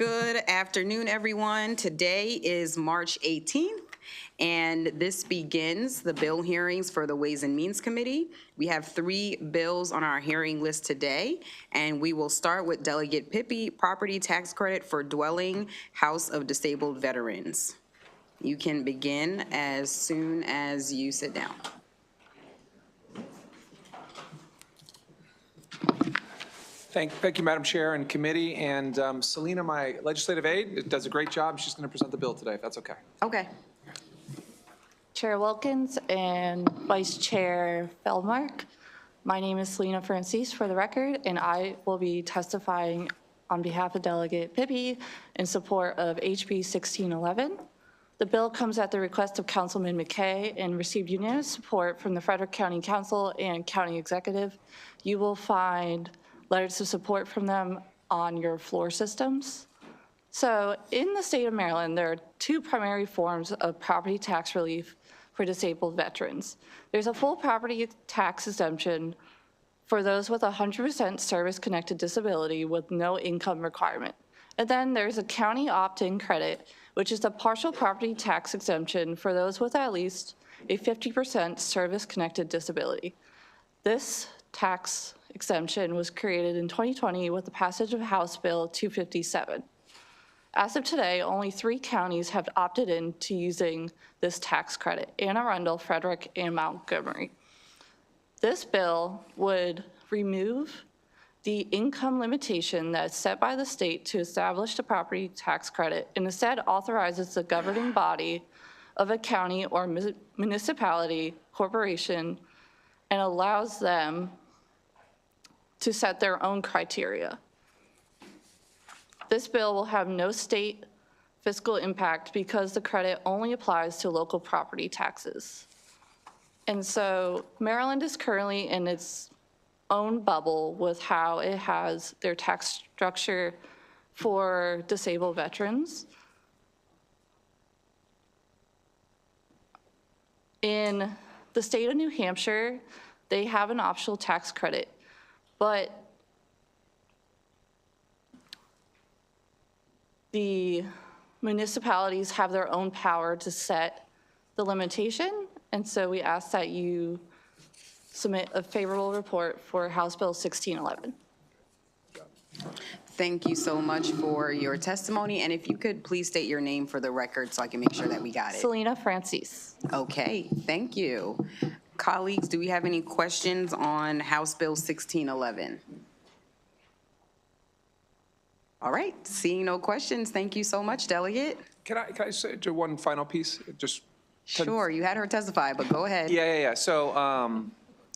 Good afternoon, everyone. Today is March 18th, and this begins the bill hearings for the Ways and Means Committee. We have 3 bills on our hearing list today, and we will start with Delegate Pippy, Property Tax Credit for Dwelling House of Disabled Veterans. You can begin as soon as you sit down. Thank you, Madam Chair and committee. And Selena, my legislative aide, does a great job. She's going to present the bill today, if that's okay. Okay. Chair Wilkins and Vice Chair Feldmark. My name is Selena Francis for the record, and I will be testifying on behalf of Delegate Pippy in support of HB 1611. The bill comes at the request of Councilman McKay and received unanimous support from the Frederick County Council and County Executive. You will find letters of support from them on your floor systems. So in the state of Maryland, there are 2 primary forms of property tax relief for disabled veterans. There's a full property tax exemption for those with 100% service-connected disability with no income requirement. And then there's a county opt-in credit, which is the partial property tax exemption for those with at least a 50% service-connected disability. This tax exemption was created in 2020 with the passage of House Bill 257. As of today, only 3 counties have opted in to using this tax credit: Anne Arundel, Frederick, and Montgomery. This bill would remove the income limitation that's set by the state to establish the property tax credit and instead authorizes the governing body of a county or municipality, corporation, and allows them to set their own criteria. This bill will have no state fiscal impact because the credit only applies to local property taxes. And so Maryland is currently in its own bubble with how it has their tax structure for disabled veterans. In the state of New Hampshire, they have an optional tax credit, but the municipalities have their own power to set the limitation, and so we ask that you submit a favorable report for House Bill 1611. Thank you so much for your testimony, and if you could please state your name for the record so I can make sure that we got it. Selena Francis. Okay, thank you. Colleagues, do we have any questions on House Bill 1611? All right, seeing no questions, thank you so much, Delegate. Can I say one final piece? Just Sure, you had her testify, but go ahead. Yeah. So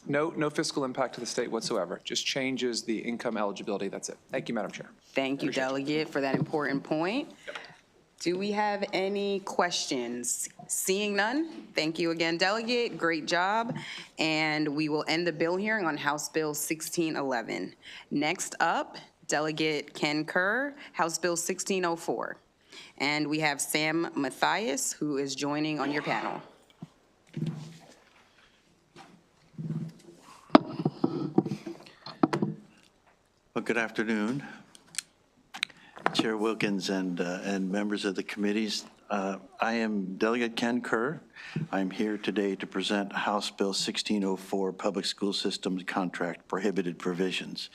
no fiscal impact to the state whatsoever. Just changes the income eligibility. That's it. Thank you, Madam Chair. Thank you, Delegate, for that important point. Yep. Do we have any questions? Seeing none, thank you again, Delegate. Great job. And we will end the bill hearing on House Bill 1611. Next up, Delegate Ken Kerr, House Bill 1604. And we have Sam Mathias, who is joining on your panel. Well, good afternoon, Chair Wilkins and members of the committees. I am Delegate Ken Kerr. I'm here today to present House Bill 1604, Public School Systems Contract Prohibited Provisions.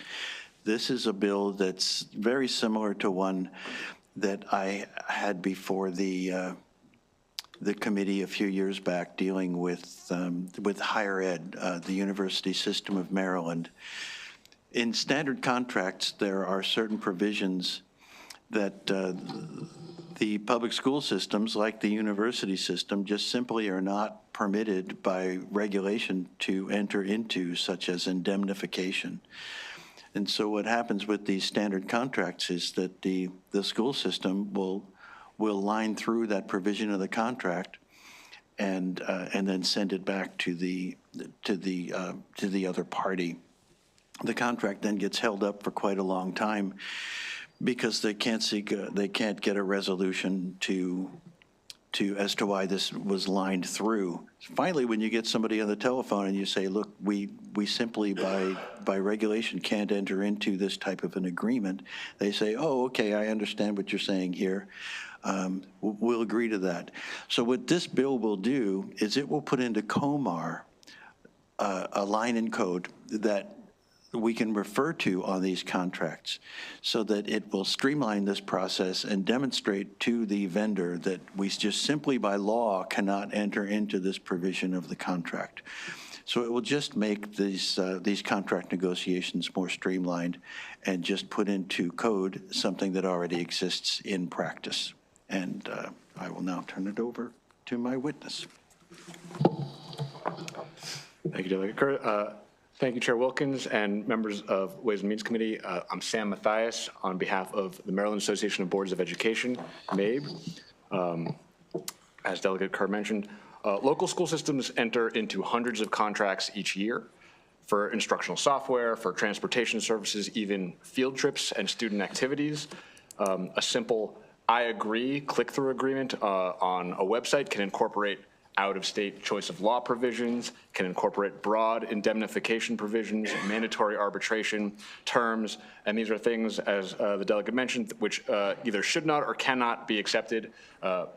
This is a bill that's very similar to one that I had before the committee a few years back dealing with higher ed, the University System of Maryland. In standard contracts, there are certain provisions that the public school systems, like the university system, just simply are not permitted by regulation to enter into, such as indemnification. And so what happens with these standard contracts is that the school system will line through that provision of the contract and then send it back to the other party. The contract then gets held up for quite a long time because they can't get a resolution to as to why this was lined through. Finally, when you get somebody on the telephone and you say, look, we simply by regulation can't enter into this type of an agreement, they say, oh, okay, I understand what you're saying here. We'll agree to that. So what this bill will do is it will put into COMAR a line in code that we can refer to on these contracts so that it will streamline this process and demonstrate to the vendor that we just simply by law cannot enter into this provision of the contract. So it will just make these contract negotiations more streamlined and just put into code something that already exists in practice. And I will now turn it over to my witness. Thank you, Delegate Kerr. Thank you, Chair Wilkins and members of Ways and Means Committee. I'm Sam Mathias on behalf of the Maryland Association of Boards of Education, MABE. As Delegate Kerr mentioned, local school systems enter into hundreds of contracts each year for instructional software, for transportation services, even field trips and student activities. A simple I agree click-through agreement on a website can incorporate out-of-state choice of law provisions, can incorporate broad indemnification provisions, mandatory arbitration terms, and these are things, as the delegate mentioned, which either should not or cannot be accepted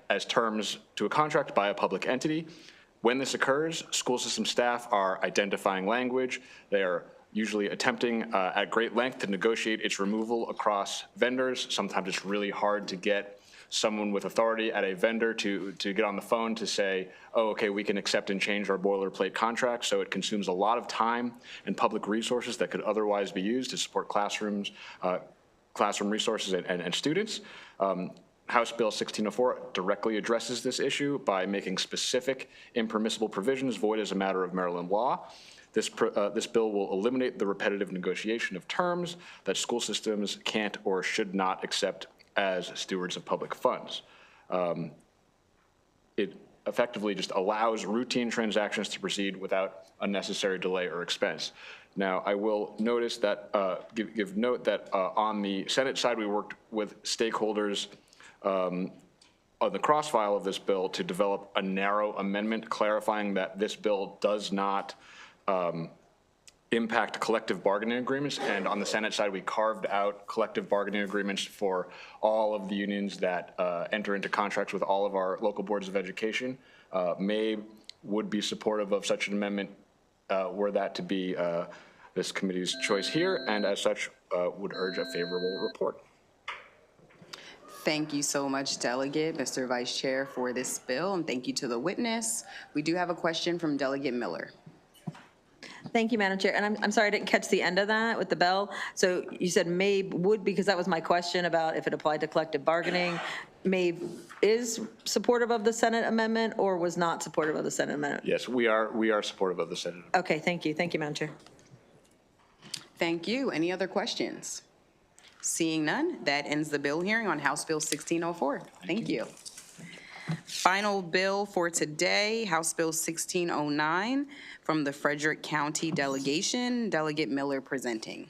as terms to a contract by a public entity. When this occurs, school system staff are identifying language. They are usually attempting at great length to negotiate its removal across vendors. Sometimes it's really hard to get someone with authority at a vendor to get on the phone to say, oh, okay, we can accept and change our boilerplate contract. So it consumes a lot of time and public resources that could otherwise be used to support classrooms, classroom resources and students. House Bill 1604 directly addresses this issue by making specific impermissible provisions void as a matter of Maryland law. This bill will eliminate the repetitive negotiation of terms that school systems can't or should not accept as stewards of public funds. It effectively just allows routine transactions to proceed without unnecessary delay or expense. Now, I will notice that, give note that on the Senate side, we worked with stakeholders on the cross-file of this bill to develop a narrow amendment clarifying that this bill does not impact collective bargaining agreements. And on the Senate side, we carved out collective bargaining agreements for all of the unions that enter into contracts with all of our local boards of education. MABE would be supportive of such an amendment were that to be this committee's choice here, and as such would urge a favorable report. Thank you so much, Delegate, Mr. Vice Chair, for this bill, and thank you to the witness. We do have a question from Delegate Miller. Thank you, Madam Chair. And I'm sorry I didn't catch the end of that with the bell. So you said MABE would, because that was my question about if it applied to collective bargaining. MABE is supportive of the Senate amendment or was not supportive of the Senate amendment? Yes, we are supportive of the Senate. Okay, thank you. Thank you, Madam Chair. Thank you. Any other questions? Seeing none, that ends the bill hearing on House Bill 1604. Thank you. Final bill for today, House Bill 1609 from the Frederick County Delegation. Delegate Miller presenting.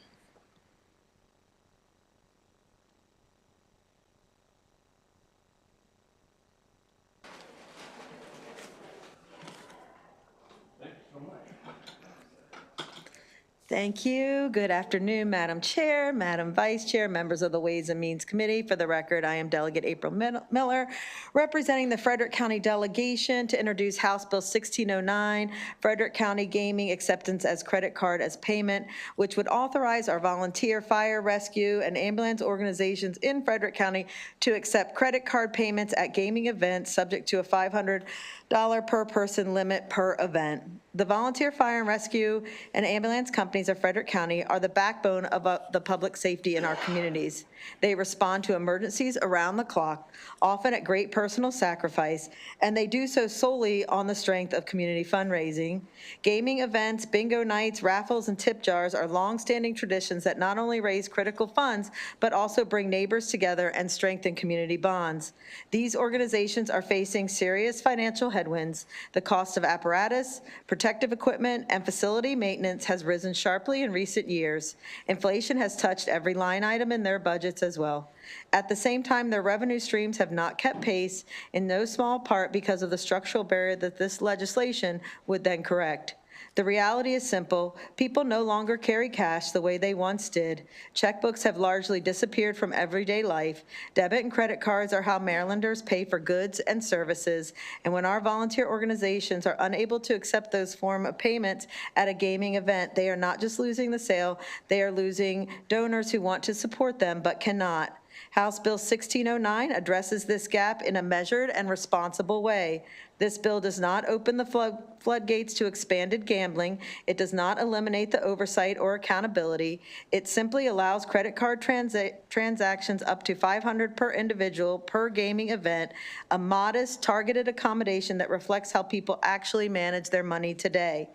Thank you. Good afternoon, Madam Chair, Madam Vice Chair, members of the Ways and Means Committee. For the record, I am Delegate April Miller, representing the Frederick County Delegation to introduce House Bill 1609, Frederick County Gaming Acceptance as Credit Card as Payment, which would authorize our volunteer, fire, rescue, and ambulance organizations in Frederick County to accept credit card payments at gaming events subject to a $500 per person limit per event. The volunteer fire and rescue and ambulance companies of Frederick County are the backbone of the public safety in our communities. They respond to emergencies around the clock, often at great personal sacrifice, and they do so solely on the strength of community fundraising. Gaming events, bingo nights, raffles, and tip jars are longstanding traditions that not only raise critical funds, but also bring neighbors together and strengthen community bonds. These organizations are facing serious financial headwinds, the cost of apparatus, Protective equipment and facility maintenance has risen sharply in recent years. Inflation has touched every line item in their budgets as well. At the same time, their revenue streams have not kept pace, in no small part because of the structural barrier that this legislation would then correct. The reality is simple. People no longer carry cash the way they once did. Checkbooks have largely disappeared from everyday life. Debit and credit cards are how Marylanders pay for goods and services. And when our volunteer organizations are unable to accept those form of payments at a gaming event, they are not just losing the sale, they are losing donors who want to support them but cannot. House Bill 1609 addresses this gap in a measured and responsible way. This bill does not open the floodgates to expanded gambling. It does not eliminate the oversight or accountability. It simply allows credit card transactions up to $500 per individual per gaming event, a modest, targeted accommodation that reflects how people actually manage their money today.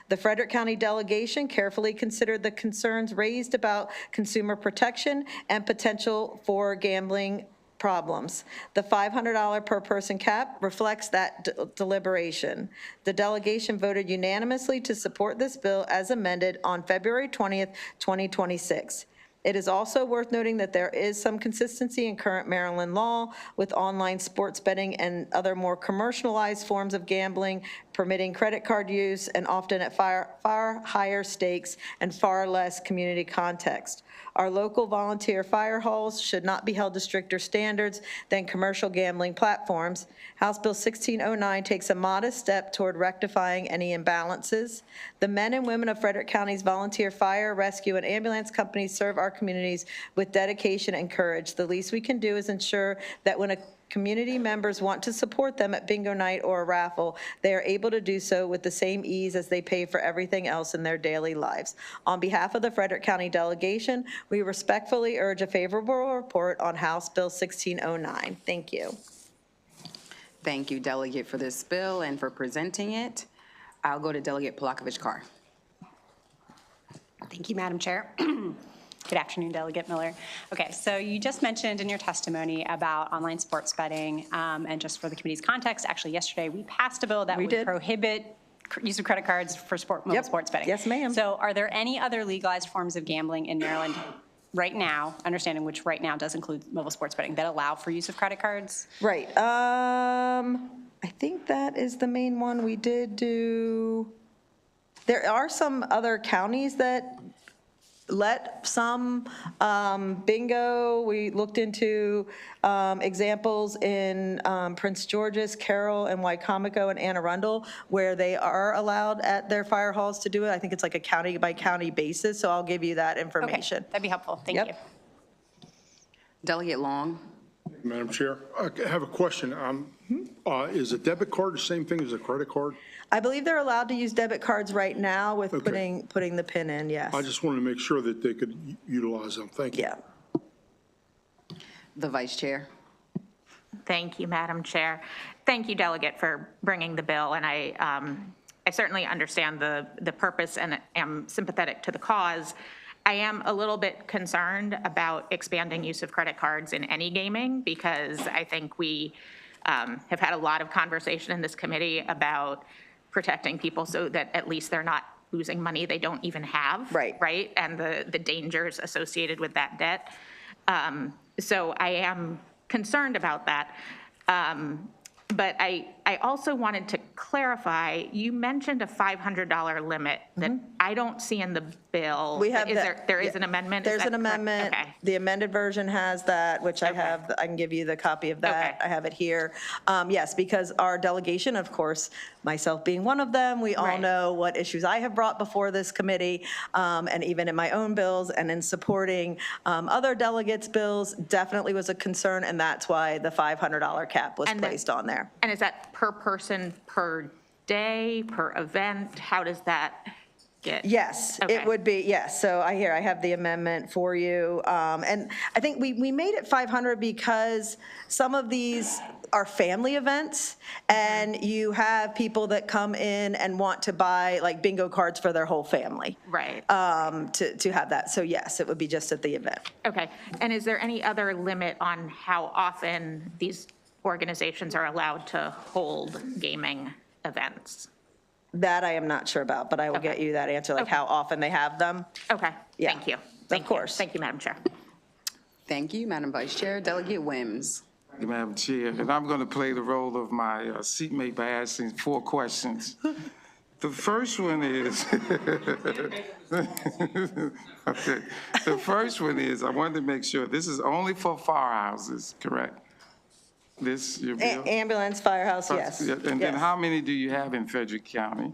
The Frederick County delegation carefully considered the concerns raised about consumer protection and potential for gambling problems. The $500 per person cap reflects that deliberation. The delegation voted unanimously to support this bill as amended on February 20th, 2026. It is also worth noting that there is some consistency in current Maryland law with online sports betting and other more commercialized forms of gambling, permitting credit card use and often at far higher stakes and far less community context. Our local volunteer fire halls should not be held to stricter standards than commercial gambling platforms. House Bill 1609 takes a modest step toward rectifying any imbalances. The men and women of Frederick County's volunteer fire, rescue, and ambulance companies serve our communities with dedication and courage. The least we can do is ensure that when community members want to support them at bingo night or a raffle, they are able to do so with the same ease as they pay for everything else in their daily lives. On behalf of the Frederick County delegation, we respectfully urge a favorable report on House Bill 1609. Thank you. Thank you, Delegate, for this bill and for presenting it. I'll go to Delegate Palakovich-Carr. Thank you, Madam Chair. Good afternoon, Delegate Miller. Okay, so you just mentioned in your testimony about online sports betting, and just for the committee's context, actually yesterday we passed a bill that would prohibit use of credit cards for mobile sports betting. Yes, ma'am. So are there any other legalized forms of gambling in Maryland right now, understanding which right now does include mobile sports betting, that allow for use of credit cards? Right. I think that is the main one we did do. There are some other counties that let some bingo. We looked into examples in Prince George's, Carroll, and Wycomico, and Anne Arundel, where they are allowed at their fire halls to do it. I think it's like a county by county basis, so I'll give you that information. Okay, that'd be helpful. Thank you. Delegate Long. Madam Chair, I have a question. Is a debit card the same thing as a credit card? I believe they're allowed to use debit cards right now with Okay. putting the PIN in, yes. I just wanted to make sure that they could utilize them. Thank you. Yeah. The Vice Chair. Thank you, Madam Chair. Thank you, Delegate, for bringing the bill, and I certainly understand the purpose and am sympathetic to the cause. I am a little bit concerned about expanding use of credit cards in any gaming, because I think we have had a lot of conversation in this committee about protecting people so that at least they're not losing money they don't even have. Right? And the dangers associated with that debt. So I am concerned about that. But I also wanted to clarify, you mentioned a $500 limit that I don't see in the bill. We have there is an amendment? There's Is an that correct? amendment. Okay. The amended version has that, which I Okay. have, I can give you the copy of that. Okay. I have it here. Yes, because our delegation, of course, myself being one of them, we all Right. know what issues I have brought before this committee, and even in my own bills and in supporting other delegates' bills, definitely was a concern, and that's why the $500 cap was And then- placed on there. And is that per person, per day, per event? How does that get? Yes, Okay. it would be, yes. So I have the amendment for you. And I think we made it 500 because some of these are family events, and you have people that come in and want to buy like bingo cards for their whole family. Right. To have that. So yes, it would be just at the event. Okay. And is there any other limit on how often these organizations are allowed to hold gaming events? That I am not sure about, but I will get you that answer, like how often they have them. Okay, Yeah, thank you. of Thank you. course. Thank you, Madam Chair. Thank you, Madam Vice Chair. Delegate Wims. Thank you, Madam Chair, and I'm going to play the role of my seatmate by asking 4 questions. The first one is, okay, the first one is, I wanted to make sure, this is only for firehouses, correct? This, your bill? Ambulance, firehouse, yes. Yeah, and then Yes. how many do you have in Frederick County?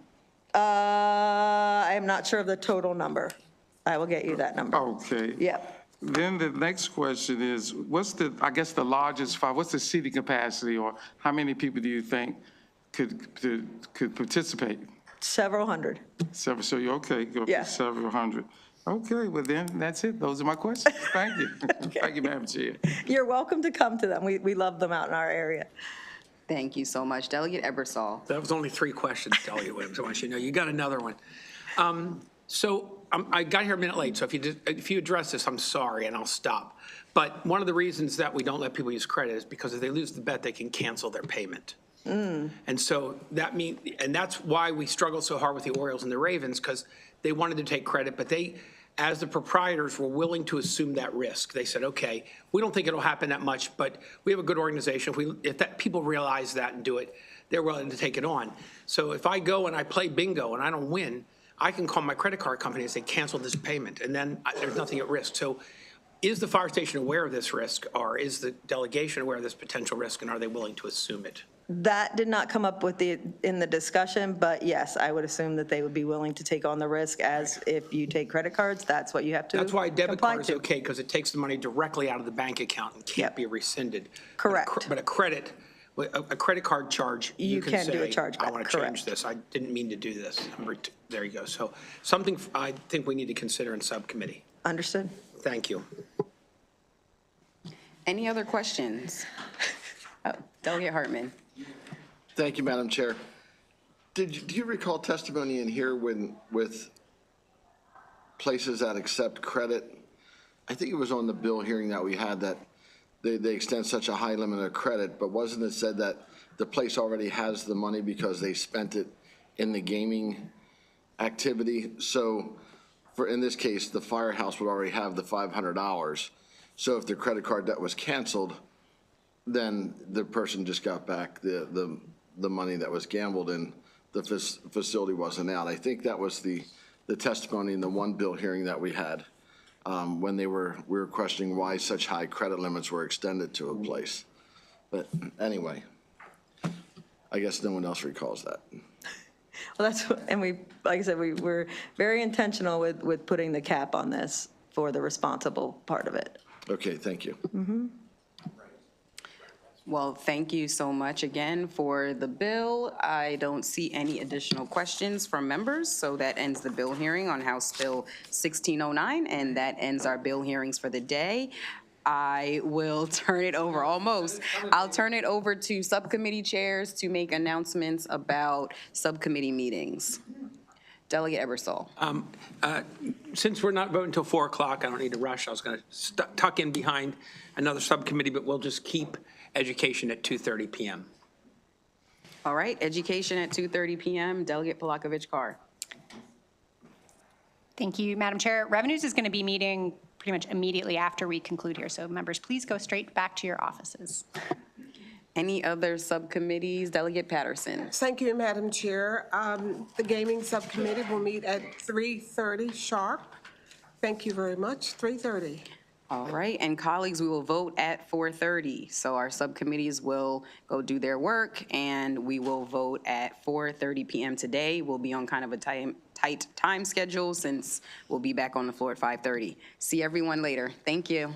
I am not sure of the total number. I will get you that number. Okay. Yep. Then the next question is, what's the, I guess the largest fire, what's the seating capacity, or how many people do you think could participate? Several hundred. Several, so you're okay, go Yeah. for several hundred. Okay, well then, that's it. Those are my questions. Thank you. Thank you, Madam Chair. You're welcome to come to them. We love them out in our area. Thank you so much. Delegate Ebersol. That was only 3 questions, Delegate Williams. I want you to know, you got another one. I got here a minute late, so if you address this, I'm sorry, and I'll stop. But one of the reasons that we don't let people use credit is because if they lose the bet, they can cancel their payment. And so and that's why we struggle so hard with the Orioles and the Ravens, because they wanted to take credit, but they, as the proprietors, were willing to assume that risk. They said, okay, we don't think it'll happen that much, but we have a good organization. If people realize that and do it, they're willing to take it on. So if I go and I play bingo and I don't win, I can call my credit card company and say, cancel this payment, and then there's nothing at risk. So is the fire station aware of this risk, or is the delegation aware of this potential risk, and are they willing to assume it? That did not come up in the discussion, but yes, I would assume that they would be willing to take on the risk, as if you take credit cards, that's what you have to That's why a debit comply card is to. okay, because it takes the money directly out of the bank account and can't be rescinded. Correct. But a credit card charge, you can can do a say, chargeback, I want to change correct. this. I didn't mean to do this. There you go. So something I think we need to consider in subcommittee. Understood. Thank you. Any other questions? Oh, Delegate Hartman. Thank you, Madam Chair. Do you recall testimony in here with places that accept credit? I think it was on the bill hearing that we had that they extend such a high limit of credit, but wasn't it said that the place already has the money because they spent it in the gaming activity? So in this case, the firehouse would already have the $500. So if the credit card debt was canceled, then the person just got back the money that was gambled and the facility wasn't out. I think that was the testimony in the one bill hearing that we had when we were questioning why such high credit limits were extended to a place. But anyway, I guess no one else recalls that. Well, and like I said, we were very intentional with putting the cap on this for the responsible part of it. Okay, thank you. Well, thank you so much again for the bill. I don't see any additional questions from members, so that ends the bill hearing on House Bill 1609, and that ends our bill hearings for the day. I will turn it over, I'll turn it over to subcommittee chairs to make announcements about subcommittee meetings. Delegate Ebersol. Since we're not voting until 4 o'clock, I don't need to rush. I was going to tuck in behind another subcommittee, but we'll just keep education at 2:30 p.m. All right, education at 2:30 p.m. Delegate Polakovich-Carr. Thank you, Madam Chair. Revenues is going to be meeting pretty much immediately after we conclude here, so members, please go straight back to your offices. Any other subcommittees? Delegate Patterson. Thank you, Madam Chair. The Gaming Subcommittee will meet at 3:30 sharp. Thank you very much, 3:30. All right, and colleagues, we will vote at 4:30. So our subcommittees will go do their work, and we will vote at 4:30 p.m. today. We'll be on kind of a tight time schedule since we'll be back on the floor at 5:30. See everyone later. Thank you.